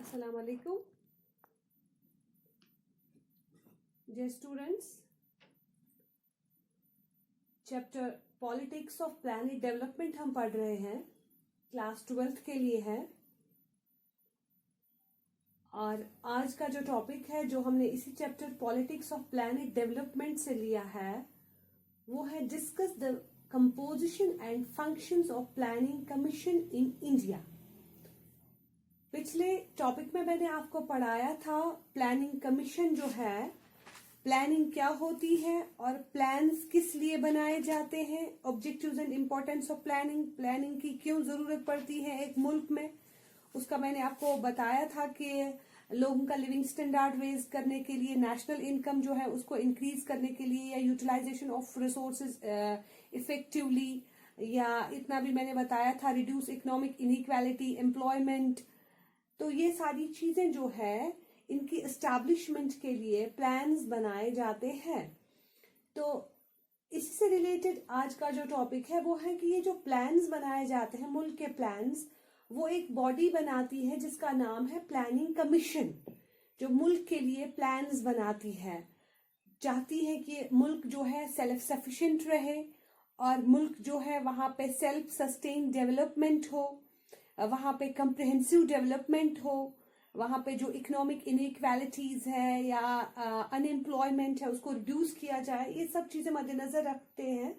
Assalamu alaikum. Dear students, chapter politics of planet development हम पढ़ रहे हैं, क्लास 12th के लिए है। और आज का जो टॉपिक है जो हमने इसी chapter politics of planet development से लिया है वो है discuss the composition and functions of planning commission in India. पिछले टॉपिक में मैंने आपको पढ़ाया था प्लानिंग कमीशन जो है, प्लानिंग क्या होती है और प्लान्स किस लिए बनाए जाते हैं, objectives and importance of planning, planning की क्यों जरूरत पड़ती है एक मुल्क में। उसका मैंने आपको बताया था कि लोगों का लिविंग स्टैंडर्ड रेज करने के लिए, नेशनल इनकम जो है उसको इंक्रीज करने के लिए, या यूटिलाइजेशन ऑफ रिसोर्सेज इफेक्टिवली, या इतना भी मैंने बताया था रिड्यूस इकोनॉमिक इनइक्वालिटी, एम्प्लॉयमेंट। तो ये सारी चीजें जो है इनकी एस्टैब्लिशमेंट के लिए प्लान्स बनाए जाते हैं। तो इसी से रिलेटेड आज का जो टॉपिक है वो है कि ये जो प्लान्स बनाए जाते हैं, मुल्क के प्लान्स, वो एक बॉडी बनाती है जिसका नाम है प्लानिंग कमीशन, जो मुल्क के लिए प्लान्स बनाती है, चाहती है कि मुल्क जो है सेल्फ सफिशिएंट रहे और मुल्क जो है वहां पे सेल्फ सस्टेन डेवलपमेंट हो, वहां पे कंप्रिहेंसिव डेवलपमेंट हो, वहां पे जो इकोनॉमिक इनइक्वालिटीज है या अनएम्प्लॉयमेंट है उसको रिड्यूस किया जाए। ये सब चीजें मद्देनजर रखते हैं।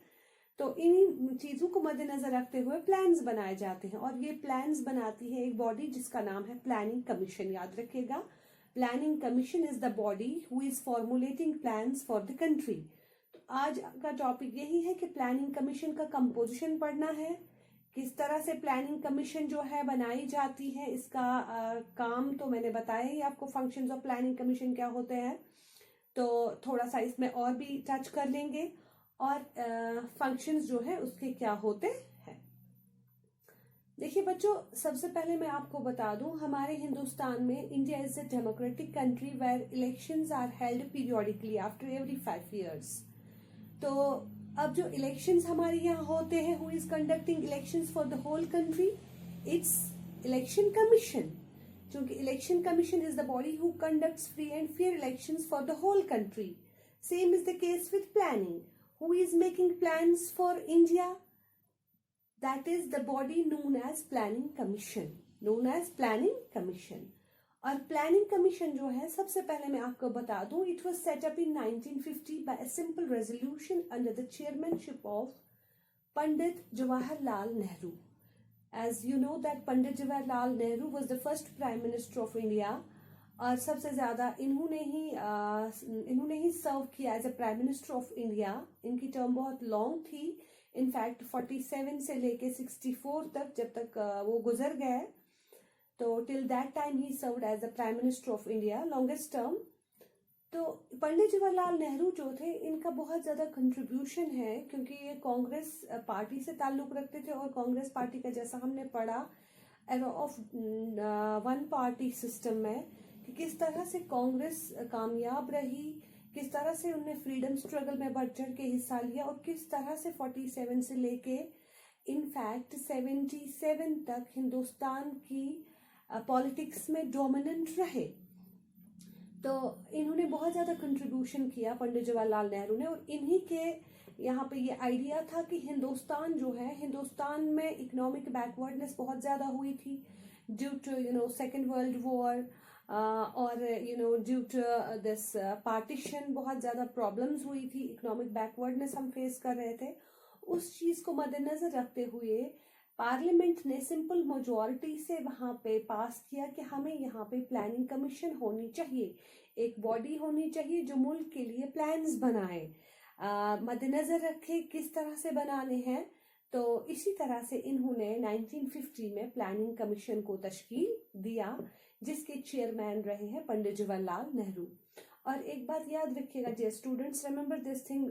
तो इन चीजों को मद्देनजर रखते हुए प्लान्स बनाए जाते हैं और ये प्लान्स बनाती है एक बॉडी जिसका नाम है प्लानिंग कमीशन। याद रखिएगा, planning commission is the body who is formulating plans for the country. तो आज का टॉपिक यही है कि प्लानिंग कमीशन का कंपोजिशन पढ़ना है, किस तरह से प्लानिंग कमीशन जो है बनाई जाती है, इसका काम तो मैंने बताया ही आपको, फंक्शंस ऑफ प्लानिंग कमीशन क्या होते हैं। तो थोड़ा सा इसमें और भी टच कर लेंगे और फंक्शंस जो है उसके क्या होते हैं। देखिए बच्चों, सबसे पहले मैं आपको बता दूं, हमारे हिंदुस्तान में India is a democratic country where elections are held periodically after every 5 years। तो अब जो इलेक्शंस हमारे यहाँ होते हैं, who is conducting elections for the whole country? It's election commission, क्योंकि election commission is the body who conducts free and fair elections for the whole country. Same is the case with planning, who is making plans for India? That is the body known as planning commission, known as planning commission. और planning commission जो है, सबसे पहले मैं आपको बता दूं, it was set up in 1950 by a simple resolution under the chairmanship of Pandit Jawaharlal Nehru. As you know that Pandit Jawaharlal Nehru was the first prime minister of India और सबसे ज्यादा इन्होंने ही सर्व किया एज अ प्राइम मिनिस्टर ऑफ इंडिया। इनकी टर्म बहुत लॉन्ग थी, इनफैक्ट 47 से लेके 64 तक, जब तक वो गुजर गए। तो till that time he served as the prime minister of India, longest term. तो पंडित जवाहरलाल नेहरू जो थे, इनका बहुत ज्यादा कंट्रीब्यूशन है, क्योंकि ये कांग्रेस पार्टी से ताल्लुक रखते थे और कांग्रेस पार्टी का, जैसा हमने पढ़ा era of one party system में, कि किस तरह से कांग्रेस कामयाब रही, किस तरह से उन्होंने फ्रीडम स्ट्रगल में बढ़ चढ़ के हिस्सा लिया और किस तरह से 47 से लेके इनफैक्ट 77 तक हिंदुस्तान की पॉलिटिक्स में डोमिनेंट रहे। तो इन्होंने बहुत ज्यादा कंट्रीब्यूशन किया पंडित जवाहरलाल नेहरू ने। और इन्हीं के यहाँ पे ये आइडिया था कि हिंदुस्तान जो है, हिंदुस्तान में इकोनॉमिक बैकवर्डनेस बहुत ज्यादा हुई थी due to second world war और ड्यू टू दिस पार्टीशन बहुत ज्यादा प्रॉब्लम्स हुई थी, इकोनॉमिक बैकवर्डनेस हम फेस कर रहे थे। उस चीज को मद्देनजर रखते हुए पार्लियामेंट ने सिंपल मेजॉरिटी से वहां पे पास किया कि हमें यहाँ पे प्लानिंग कमीशन होनी चाहिए, एक बॉडी होनी चाहिए जो मुल्क के लिए प्लान्स बनाए, मद्देनजर रखे किस तरह से बनाने हैं। तो इसी तरह से इन्होंने 1950 में प्लानिंग कमीशन को तश्कील दिया, जिसके चेयरमैन रहे हैं पंडित जवाहरलाल नेहरू। और एक बात याद रखिएगा dear students, remember this thing,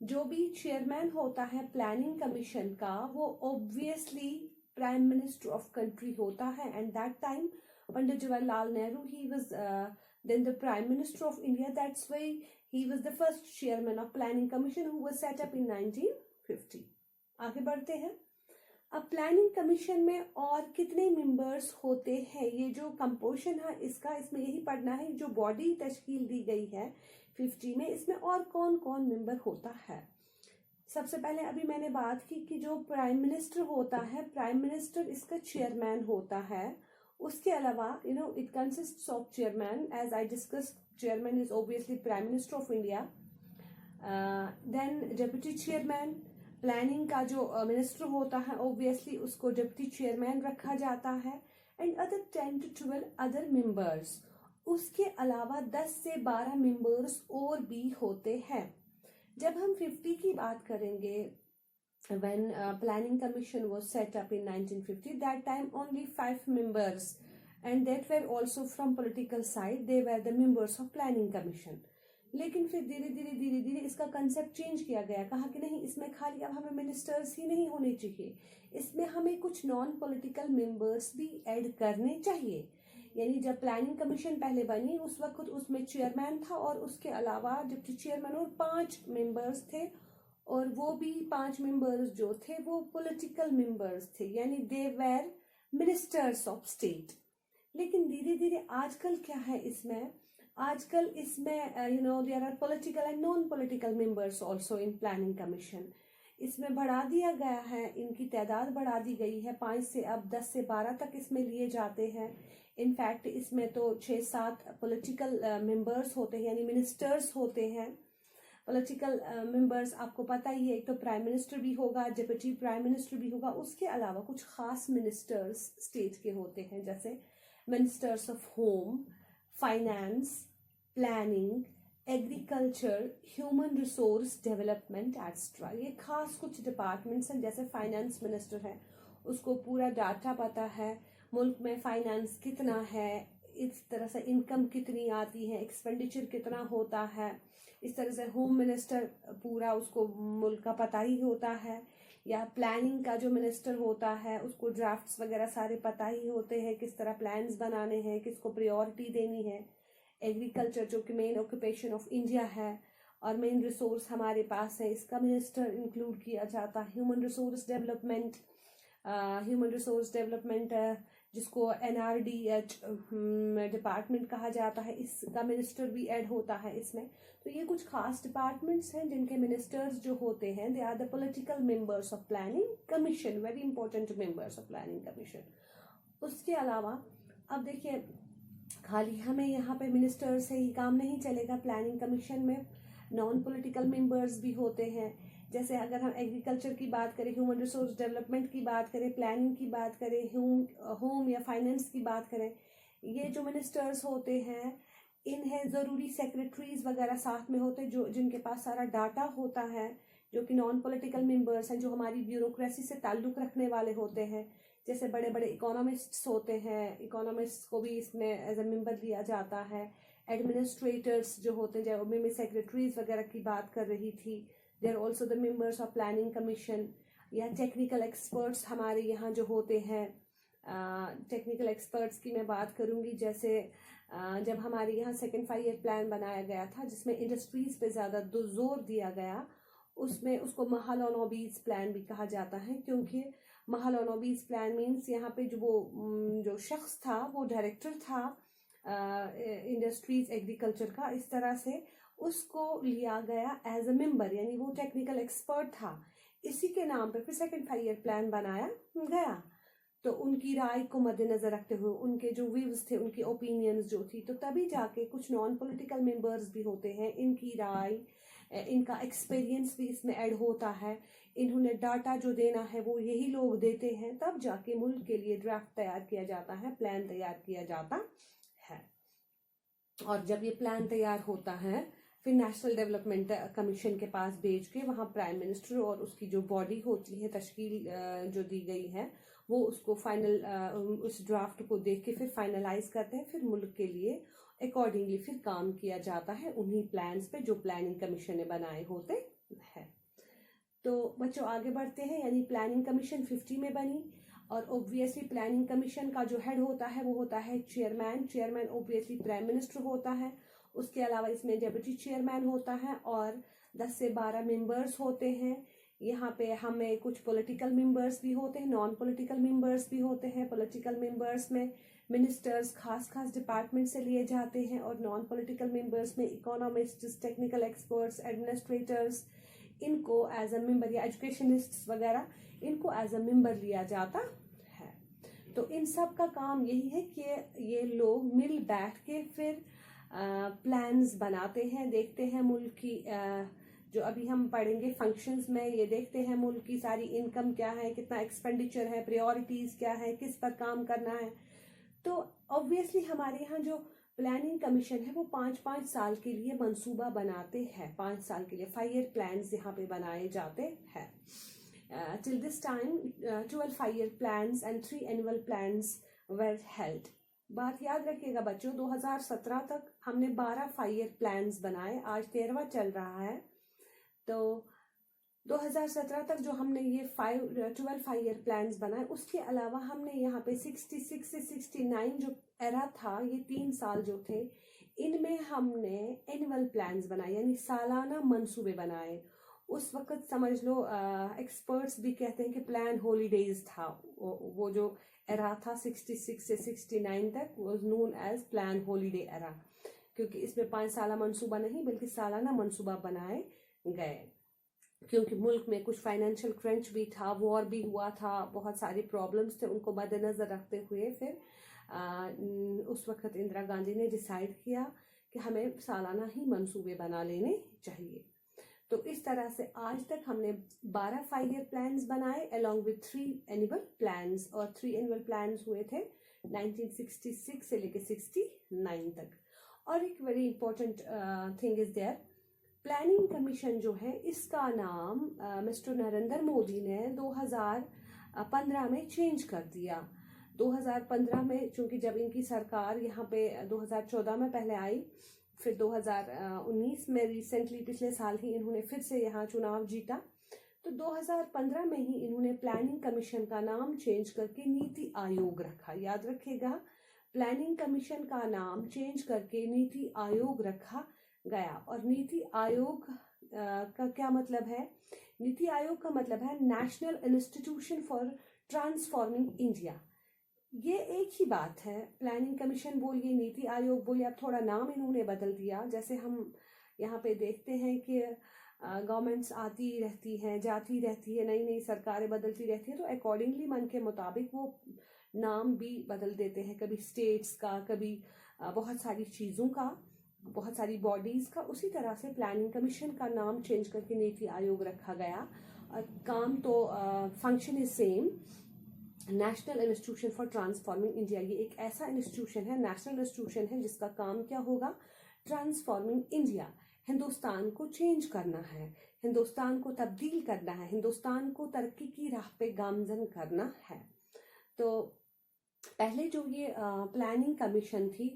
जो भी चेयरमैन होता है प्लानिंग कमीशन का, वो obviously prime minister of country होता है। And that time Pandit Jawaharlal Nehru, he was then the prime minister of India, that's why he was the first chairman of planning commission who was set up in 1950। आगे बढ़ते हैं। अब planning commission में और कितने members होते हैं, ये जो कंपोजिशन है इसका, इसमें यही पढ़ना है। जो बॉडी तश्कील दी गई है 50 में, इसमें और कौन कौन मेंबर होता है। सबसे पहले अभी मैंने बात की कि जो प्राइम मिनिस्टर होता है, प्राइम मिनिस्टर इसका चेयरमैन होता है। उसके अलावा it consists of chairman, as I discuss, chairman is obviously prime minister of India. Then deputy chairman, planning का जो मिनिस्टर होता है ऑब्वियसली उसको डिप्टी चेयरमैन रखा जाता है। And other 10 to 12 other members. उसके अलावा 10 से 12 मेंबर्स और भी होते हैं। जब हम 50 की बात करेंगे, when planning commission was set up in 1950, that time only 5 members, and that were also from political side, they were the members of planning commission. लेकिन फिर धीरे धीरे इसका कंसेप्ट चेंज किया गया। कहा कि नहीं, इसमें खाली अब हमें मिनिस्टर्स ही नहीं होने चाहिए, इसमें हमें कुछ नॉन पॉलिटिकल मेंबर्स भी ऐड करने चाहिए। यानी जब प्लानिंग कमीशन पहले बनी उस वक्त उसमें चेयरमैन था और उसके अलावा डिप्टी चेयरमैन और 5 मेंबर्स थे, और वो भी 5 मेंबर्स जो थे वो पॉलिटिकल मेंबर्स थे, यानी they were ministers of state. लेकिन धीरे धीरे आजकल क्या है इसमें, आजकल इसमें there are political and non political members also in planning commission. इसमें बढ़ा दिया गया है, इनकी तादाद बढ़ा दी गई है, 5 से अब 10 से 12 तक इसमें लिए जाते हैं। इनफैक्ट इसमें तो 6-7 पॉलिटिकल मेंबर्स होते हैं, यानी मिनिस्टर्स होते हैं। पॉलिटिकल मेंबर्स आपको पता ही है, एक तो प्राइम मिनिस्टर भी होगा, डिप्टी प्राइम मिनिस्टर भी होगा, उसके अलावा कुछ खास मिनिस्टर्स स्टेट के होते हैं, जैसे ministers of home, finance, planning, agriculture, human resource development extra. ये खास कुछ डिपार्टमेंट्स हैं। जैसे फाइनेंस मिनिस्टर है, उसको पूरा डाटा पता है, मुल्क में फाइनेंस कितना है, इस तरह से इनकम कितनी आती है, एक्सपेंडिचर कितना होता है। इस तरह से होम मिनिस्टर पूरा उसको मुल्क का पता ही होता है। या प्लानिंग का जो मिनिस्टर होता है उसको ड्राफ्ट्स वगैरह सारे पता ही होते हैं, किस तरह प्लान्स बनाने हैं, किसको प्रायोरिटी देनी है। एग्रीकल्चर जो कि मेन ऑक्यूपेशन ऑफ इंडिया है और मेन रिसोर्स हमारे पास है, इसका मिनिस्टर इंक्लूड किया जाता है। ह्यूमन रिसोर्स डेवलपमेंट जिसको NRDH डिपार्टमेंट कहा जाता है, इसका मिनिस्टर भी ऐड होता है इसमें। तो ये कुछ खास डिपार्टमेंट्स हैं जिनके मिनिस्टर्स जो होते हैं, they are the political members of planning commission, very important members of planning commission. उसके अलावा अब देखिए, खाली हमें यहाँ पे मिनिस्टर से ही काम नहीं चलेगा। प्लानिंग कमीशन में नॉन पॉलिटिकल मेंबर्स भी होते हैं। जैसे अगर हम एग्रीकल्चर की बात करें, ह्यूमन रिसोर्स डेवलपमेंट की बात करें, प्लानिंग की बात करें, होम या फाइनेंस की बात करें, ये जो मिनिस्टर्स होते हैं इन्हें ज़रूरी सेक्रेटरीज वगैरह साथ में होते हैं, जो जिनके पास सारा डाटा होता है, जो कि नॉन पॉलिटिकल मेंबर्स हैं, जो हमारी ब्यूरोक्रेसी से ताल्लुक़ रखने वाले होते हैं। जैसे बड़े बड़े इकोनॉमिस्ट्स होते हैं, इकोनॉमिस्ट को भी इसमें एज ए मेंबर लिया जाता है। एडमिनिस्ट्रेटर्स जो होते हैं, जब मैं सेक्रेटरीज वगैरह की बात कर रही थी, they are also the members of planning commission. या टेक्निकल एक्सपर्ट्स हमारे यहाँ जो होते हैं, टेक्निकल एक्सपर्ट्स की मैं बात करूँगी। जैसे जब हमारे यहाँ सेकेंड 5 ईयर प्लान बनाया गया था जिसमें इंडस्ट्रीज पे ज़्यादा जोर दिया गया, उसमें उसको महल ऑन हॉबीज प्लान भी कहा जाता है, क्योंकि महल ऑन हॉबीज प्लान मीन्स यहाँ पे जो शख्स था वो डायरेक्टर था इंडस्ट्रीज एग्रीकल्चर का, इस तरह से उसको लिया गया एज अ मेंबर, यानी वो टेक्निकल एक्सपर्ट था। इसी के नाम पे फिर सेकेंड 5 ईयर प्लान बनाया गया। तो उनकी राय को मद्देनजर रखते हुए, उनके जो व्यूज थे, उनकी ओपिनियंस जो थी, तो तभी जाके कुछ नॉन पॉलिटिकल मेंबर्स भी होते हैं, इनकी राय, इनका एक्सपीरियंस भी इसमें ऐड होता है। इन्होंने डाटा जो देना है वो यही लोग देते हैं, तब जाके मुल्क के लिए ड्राफ्ट तैयार किया जाता है, प्लान तैयार किया जाता है। और जब ये प्लान तैयार होता है फिर नेशनल डेवलपमेंट कमीशन के पास भेज के वहाँ प्राइम मिनिस्टर और उसकी जो बॉडी होती है, तश्कील जो दी गई है, वो उसको फाइनल उस ड्राफ्ट को देख के फिर फाइनलाइज करते हैं। फिर मुल्क के लिए अकॉर्डिंगली फिर काम किया जाता है उन्हीं प्लान्स पे जो प्लानिंग कमीशन ने बनाए होते हैं। तो बच्चों आगे बढ़ते हैं, यानी प्लानिंग कमीशन 50 में बनी और ऑब्वियसली प्लानिंग कमीशन का जो हेड होता है वो होता है chairman. Chairman obviously prime minister होता है। उसके अलावा इसमें डेप्यूटी चेयरमैन होता है और 10 से 12 मेंबर्स होते हैं। यहाँ पे हमें कुछ पॉलिटिकल मेंबर्स भी होते हैं, नॉन पॉलिटिकल मेंबर्स भी होते हैं। पॉलिटिकल मेंबर्स में मिनिस्टर्स खास डिपार्टमेंट से लिए जाते हैं, और नॉन पॉलिटिकल मेंबर्स में इकोनॉमिस्ट्स, टेक्निकल एक्सपर्ट्स, एडमिनिस्ट्रेटर्स, इनको एज अ मेंबर, या एजुकेशनिस्ट्स वगैरह, इनको एज अ मेंबर लिया जाता है। तो इन सब का काम यही है कि ये लोग मिल बैठ के फिर प्लान्स बनाते हैं, देखते हैं मुल्क की जो अभी हम पढ़ेंगे फंक्शंस में, ये देखते हैं मुल्क की सारी इनकम क्या है, कितना एक्सपेंडिचर है, प्रायोरिटीज क्या है, किस पर काम करना है। तो ऑब्वियसली हमारे यहाँ जो प्लानिंग कमीशन है वो 5-5 साल के लिए मंसूबा बनाते हैं, 5 साल के लिए 5 ईयर प्लान्स यहाँ पे बनाए जाते हैं। Till this time 12 5 year plans and 3 annual plans were held. बात याद रखिएगा बच्चों, 2017 तक हमने 12 5 ईयर प्लान्स बनाए, आज 13वां चल रहा है। तो 2017 तक जो हमने ये 12 5 ईयर प्लान्स बनाए, उसके अलावा हमने यहाँ पे 66 से 69 जो एरा था, ये 3 साल जो थे, इनमें हमने एनुअल प्लान्स बनाए, यानी सालाना मंसूबे बनाए। उस वक्त समझ लो एक्सपर्ट्स भी कहते हैं कि प्लान हॉलीडेज था, वो जो एरा था 66 से 69 तक was known as plan holiday era, क्योंकि इसमें 5 साला मंसूबा नहीं बल्कि सालाना मंसूबा बनाए गए, क्योंकि मुल्क में कुछ फाइनेंशियल क्रंच भी था, वॉर भी हुआ था, बहुत सारे प्रॉब्लम्स थे, उनको मद्देनजर रखते हुए फिर उस वक्त इंदिरा गांधी ने डिसाइड किया कि हमें सालाना ही मंसूबे बना लेने चाहिए। तो इस तरह से आज तक हमने 12 5 ईयर प्लान्स बनाए अलॉन्ग विद 3 एनुअल प्लान्स, और 3 एनुअल प्लान्स हुए थे 1966 से लेके 69 तक। और एक very important thing is there, planning commission जो है इसका नाम मिस्टर नरेंद्र मोदी ने 2015 में चेंज कर दिया। 2015 में, चूंकि जब इनकी सरकार यहाँ पे 2014 में पहले आई, फिर 2019 में रिसेंटली पिछले साल ही इन्होंने फिर से यहाँ चुनाव जीता, तो 2015 में ही इन्होंने प्लानिंग कमीशन का नाम चेंज करके नीति आयोग रखा। याद रखिएगा, प्लानिंग कमीशन का नाम चेंज करके नीति आयोग रखा गया। और नीति आयोग का क्या मतलब है? नीति आयोग का मतलब है national institution for transforming India. ये एक ही बात है, प्लानिंग कमीशन बोलिए, नीति आयोग बोलिए, अब थोड़ा नाम इन्होंने बदल दिया। जैसे हम यहाँ पे देखते हैं कि गवर्नमेंट्स आती रहती हैं, जाती रहती है, नई नई सरकारें बदलती रहती हैं, तो अकॉर्डिंगली मन के मुताबिक वो नाम भी बदल देते हैं, कभी स्टेट्स का, कभी बहुत सारी चीज़ों का, बहुत सारी बॉडीज का। उसी तरह से प्लानिंग कमीशन का नाम चेंज करके नीति आयोग रखा गया। और काम तो function is same, national institution for transforming India. ये एक ऐसा इंस्टीट्यूशन है, नेशनल इंस्टीट्यूशन है, जिसका काम क्या होगा? ट्रांसफॉर्मिंग इंडिया, हिंदुस्तान को चेंज करना है, हिंदुस्तान को तब्दील करना है, हिंदुस्तान को तरक्की की राह पे गामजन करना है। तो पहले जो ये प्लानिंग कमीशन थी,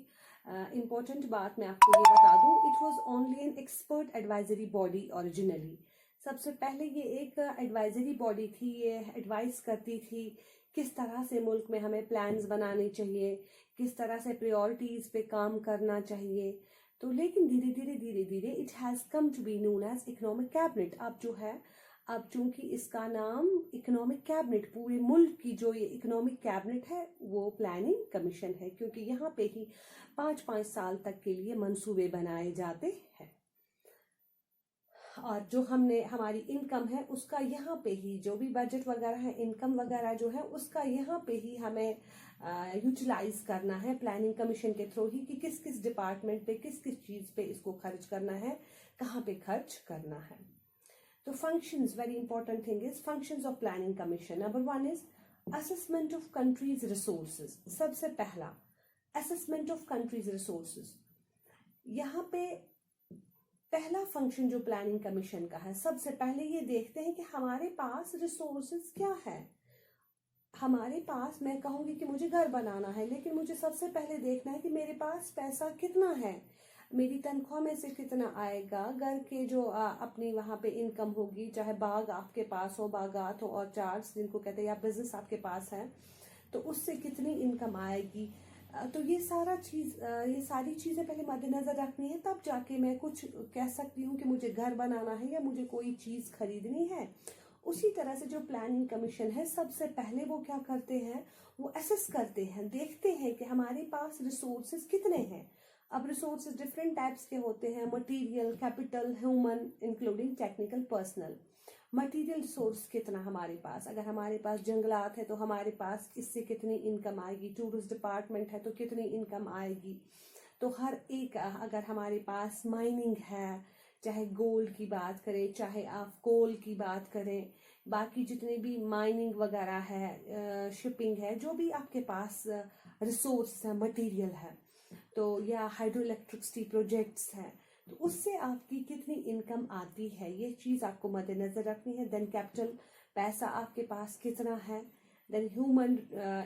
इम्पोर्टेंट बात मैं आपको ये बता दूं, it was only an expert advisory body originally. सबसे पहले ये एक एडवाइजरी बॉडी थी, ये एडवाइस करती थी किस तरह से मुल्क में हमें प्लान्स बनाने चाहिए, किस तरह से प्रायोरिटीज पे काम करना चाहिए। तो लेकिन धीरे धीरे it has come to be known as economic cabinet. अब जो है, अब चूंकि इसका नाम इकोनॉमिक कैबिनेट, पूरे मुल्क की जो ये इकोनॉमिक कैबिनेट है वो प्लानिंग कमीशन है, क्योंकि यहाँ पे ही 5-5 साल तक के लिए मंसूबे बनाए जाते हैं। और जो हमारी इनकम है उसका यहाँ पे ही, जो भी बजट वगैरह है, इनकम वगैरह जो है उसका यहाँ पे ही हमें यूटिलाइज करना है प्लानिंग कमीशन के थ्रू ही, कि किस किस डिपार्टमेंट पे, किस किस चीज पे इसको खर्च करना है, कहाँ पे खर्च करना है। तो functions, very important thing is functions of planning commission. Number 1 is assessment of countries resources. सबसे पहला असेसमेंट ऑफ कंट्रीज रिसोर्सेज। यहाँ पे पहला फंक्शन जो प्लानिंग कमीशन का है, सबसे पहले ये देखते हैं कि हमारे पास रिसोर्सेज क्या है। हमारे पास, मैं कहूंगी कि मुझे घर बनाना है, लेकिन मुझे सबसे पहले देखना है कि मेरे पास पैसा कितना है, मेरी तनख्वाह में से कितना आएगा, घर के जो अपनी वहां पे इनकम होगी, चाहे बाग आपके पास हो, बागात हो, और चार्ज जिनको कहते हैं, या बिजनेस आपके पास है, तो उससे कितनी इनकम आएगी। तो ये सारी चीजें पहले मद्देनजर रखनी है, तब जाके मैं कुछ कह सकती हूँ कि मुझे घर बनाना है या मुझे कोई चीज खरीदनी है। उसी तरह से जो प्लानिंग कमीशन है, सबसे पहले वो क्या करते हैं, वो असेस करते हैं, देखते हैं कि हमारे पास रिसोर्सेज कितने हैं। अब रिसोर्सेज डिफरेंट टाइप्स के होते हैं, material, capital, human, including technical, personal. Material resource कितना हमारे पास, अगर हमारे पास जंगलात है तो हमारे पास इससे कितनी इनकम आएगी, टूरिस्ट डिपार्टमेंट है तो कितनी इनकम आएगी। तो हर एक, अगर हमारे पास माइनिंग है, चाहे गोल्ड की बात करें, चाहे आप कोल की बात करें, बाकी जितने भी माइनिंग वगैरह है, शिपिंग है, जो भी आपके पास रिसोर्स है, मटेरियल है, तो या हाइड्रो इलेक्ट्रिसिटी प्रोजेक्ट्स हैं, तो उससे आपकी कितनी इनकम आती है, ये चीज़ आपको मद्देनजर रखनी है। देन कैपिटल, पैसा आपके पास कितना है। Then human,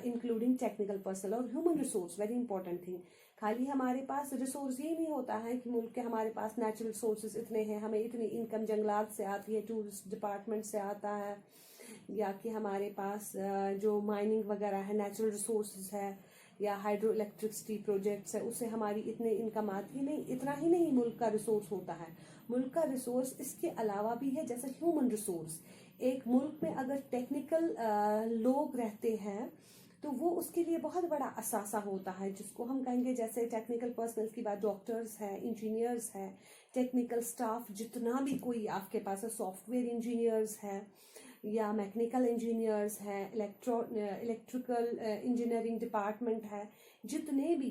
including technical, personal और human resource, very important thing. खाली हमारे पास रिसोर्स ये नहीं होता है कि मुल्क के हमारे पास नेचुरल रिसोर्सेज इतने हैं, हमें इतनी इनकम जंगलात से आती है, टूरिस्ट डिपार्टमेंट से आता है, या कि हमारे पास जो माइनिंग वगैरह है, नेचुरल रिसोर्सेज है, या हाइड्रो इलेक्ट्रिसिटी प्रोजेक्ट्स है, उससे हमारी इतनी इनकम आती नहीं। इतना ही नहीं मुल्क का रिसोर्स होता है, मुल्क का रिसोर्स इसके अलावा भी है, जैसे ह्यूमन रिसोर्स। एक मुल्क में अगर टेक्निकल लोग रहते हैं तो वो उसके लिए बहुत बड़ा असासा होता है, जिसको हम कहेंगे, जैसे टेक्निकल पर्सनल की बात, डॉक्टर्स है, इंजीनियर्स है, टेक्निकल स्टाफ जितना भी कोई आपके पास है, सॉफ्टवेयर इंजीनियर्स है या मैकेनिकल इंजीनियर्स है, इलेक्ट्रिकल इंजीनियरिंग डिपार्टमेंट है, जितने भी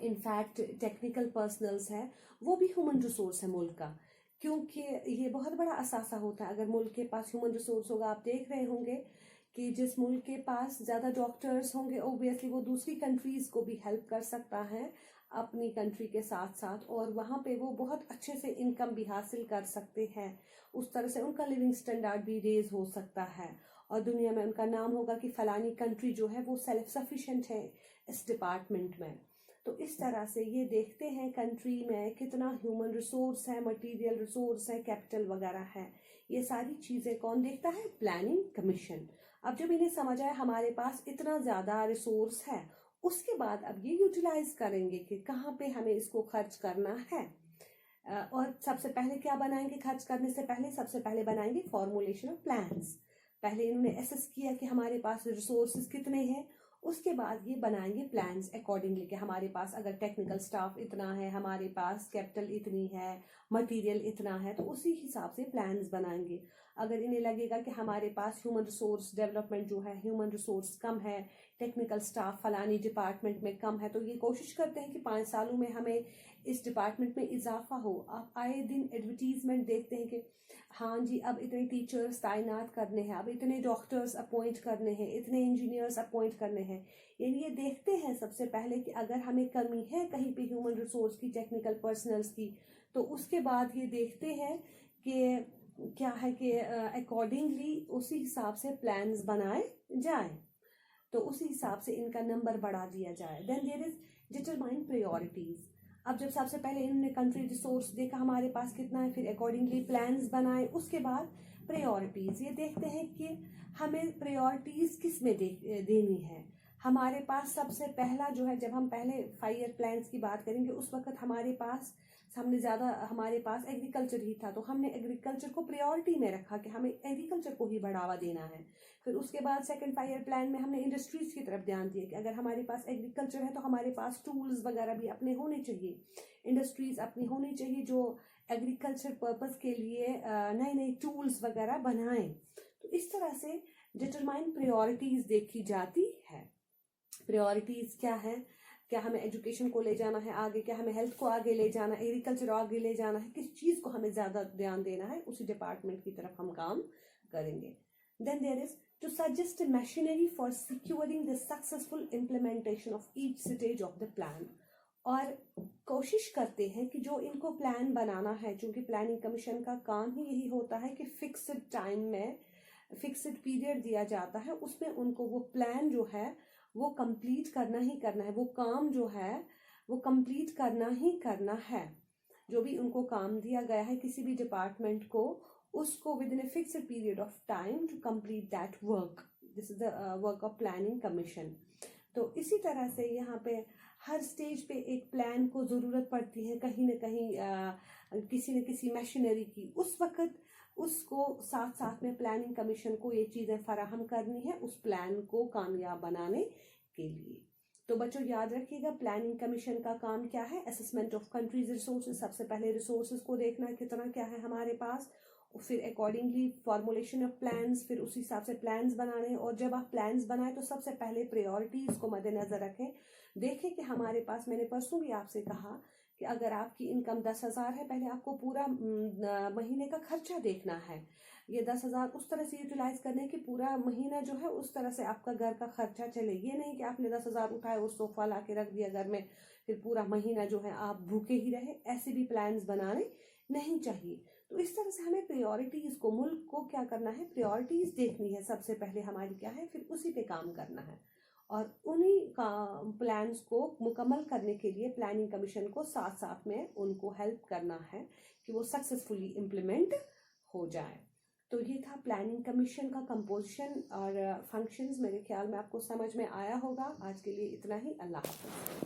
इनफैक्ट टेक्निकल पर्सनल्स है, वो भी ह्यूमन रिसोर्स है मुल्क का, क्योंकि ये बहुत बड़ा असासा होता है। अगर मुल्क के पास ह्यूमन रिसोर्स होगा, आप देख रहे होंगे कि जिस मुल्क के पास ज़्यादा डॉक्टर्स होंगे, ओबियसली वो दूसरी कंट्रीज़ को भी हेल्प कर सकता है अपनी कंट्री के साथ साथ, और वहाँ पे वो बहुत अच्छे से इनकम भी हासिल कर सकते हैं। उस तरह से उनका लिविंग स्टैंडर्ड भी रेज हो सकता है, और दुनिया में उनका नाम होगा कि फलानी कंट्री जो है वो सेल्फ सफिशिएंट है इस डिपार्टमेंट में। तो इस तरह से ये देखते हैं कंट्री में कितना ह्यूमन रिसोर्स है, मटेरियल रिसोर्स है, कैपिटल वगैरह है। ये सारी चीज़ें कौन देखता है? Planning commission. अब जब इन्हें समझ आए हमारे पास इतना ज़्यादा रिसोर्स है, उसके बाद अब ये यूटिलाइज करेंगे कि कहाँ पे हमें इसको खर्च करना है। और सबसे पहले क्या बनाएंगे? खर्च करने से पहले सबसे पहले बनाएंगे फॉर्मुलेशन ऑफ प्लान्स। पहले इन्होंने एसेस किया कि हमारे पास रिसोर्सेज कितने हैं, उसके बाद ये बनाएंगे प्लान्स अकॉर्डिंगली कि हमारे पास अगर टेक्निकल स्टाफ इतना है, हमारे पास कैपिटल इतनी है, मटेरियल इतना है, तो उसी हिसाब से प्लान्स बनाएंगे। अगर इन्हें लगेगा कि हमारे पास ह्यूमन रिसोर्स डेवलपमेंट जो है, ह्यूमन रिसोर्स कम है, टेक्निकल स्टाफ फलानी डिपार्टमेंट में कम है, तो ये कोशिश करते हैं कि 5 सालों में हमें इस डिपार्टमेंट में इजाफा हो। आप आए दिन एडवर्टीजमेंट देखते हैं कि हाँ जी, अब इतने टीचर्स तैनात करने हैं, अब इतने डॉक्टर्स अपॉइंट करने हैं, इतने इंजीनियर्स अपॉइंट करने हैं। यानी ये देखते हैं सबसे पहले कि अगर हमें कमी है कहीं पे ह्यूमन रिसोर्स की, टेक्निकल पर्सनल्स की, तो उसके बाद ये देखते हैं कि क्या है कि अकॉर्डिंगली उसी हिसाब से प्लान्स बनाए जाए, तो उसी हिसाब से इनका नंबर बढ़ा दिया जाए। Then there is determine priorities. अब जब सबसे पहले इन्होंने कंट्री रिसोर्स देखा हमारे पास कितना है, फिर अकॉर्डिंगली प्लान्स बनाए, उसके बाद प्रायोरिटीज ये देखते हैं कि हमें प्रायोरिटीज किस में देनी है। हमारे पास सबसे पहला जो है, जब हम पहले 5 ईयर प्लान्स की बात करेंगे, उस वक्त हमारे पास एग्रीकल्चर ही था, तो हमने एग्रीकल्चर को प्रायोरिटी में रखा कि हमें एग्रीकल्चर को ही बढ़ावा देना है। फिर उसके बाद सेकंड 5 ईयर प्लान में हमने इंडस्ट्रीज की तरफ ध्यान दिया कि अगर हमारे पास एग्रीकल्चर है तो हमारे पास टूल्स वगैरह भी अपने होने चाहिए, इंडस्ट्रीज अपनी होनी चाहिए जो एग्रीकल्चर पर्पस के लिए नए नए टूल्स वगैरह बनाएं। तो इस तरह से डिटरमाइन प्रायोरिटीज देखी जाती है। प्रायोरिटीज क्या है? क्या हमें एजुकेशन को ले जाना है आगे, क्या हमें हेल्थ को आगे ले जाना है, एग्रीकल्चर आगे ले जाना है, किस चीज को हमें ज्यादा ध्यान देना है, उसी डिपार्टमेंट की तरफ हम काम करेंगे। Then there is to suggest machinery for securing the successful implementation of each stage of the plan. और कोशिश करते हैं कि जो इनको प्लान बनाना है, चूंकि प्लानिंग कमीशन का काम ही यही होता है कि फिक्स्ड टाइम में फिक्स्ड पीरियड दिया जाता है, उसमें उनको वो प्लान जो है वो कंप्लीट करना ही करना है, वो काम जो है वो कंप्लीट करना ही करना है। जो भी उनको काम दिया गया है किसी भी डिपार्टमेंट को, उसको within a fixed period of time to complete that work. This is the work of planning commission. तो इसी तरह से यहाँ पे हर स्टेज पे एक प्लान को ज़रूरत पड़ती है, कहीं ना कहीं किसी न किसी मशीनरी की। उस वक्त उसको साथ साथ में प्लानिंग कमीशन को ये चीजें फराहम करनी है उस प्लान को कामयाब बनाने के लिए। तो बच्चों याद रखिएगा, प्लानिंग कमीशन का काम क्या है? असेसमेंट ऑफ कंट्रीज रिसोर्सेज, सबसे पहले रिसोर्सेज को देखना कितना क्या है हमारे पास, फिर अकॉर्डिंगली फॉर्मुलेशन ऑफ प्लान्स, फिर उसी हिसाब से प्लान्स बनाने। और जब आप प्लान्स बनाए तो सबसे पहले प्रायोरिटीज को मद्देनजर रखें। देखें कि हमारे पास, मैंने परसों भी आपसे कहा कि अगर आपकी इनकम 10,000 है, पहले आपको पूरा महीने का खर्चा देखना है। ये 10,000 उस तरह से यूटिलाइज करने कि पूरा महीना जो है उस तरह से आपका घर का खर्चा चले। ये नहीं कि आपने 10,000 उठाए और सोफा ला के रख दिया घर में, फिर पूरा महीना जो है आप भूखे ही रहे। ऐसे भी प्लान्स बनाने नहीं चाहिए। तो इस तरह से हमें प्रायोरिटीज को, मुल्क को क्या करना है, प्रायोरिटीज देखनी है सबसे पहले हमारी क्या है, फिर उसी पे काम करना है। और उन्हीं का प्लान्स को मुकम्मल करने के लिए प्लानिंग कमीशन को साथ साथ में उनको हेल्प करना है कि वो सक्सेसफुली इम्प्लीमेंट हो जाए। तो ये था प्लानिंग कमीशन का कंपोजिशन और फंक्शंस। मेरे ख्याल में आपको समझ में आया होगा। आज के लिए इतना ही। अल्लाह हाफ़िज़।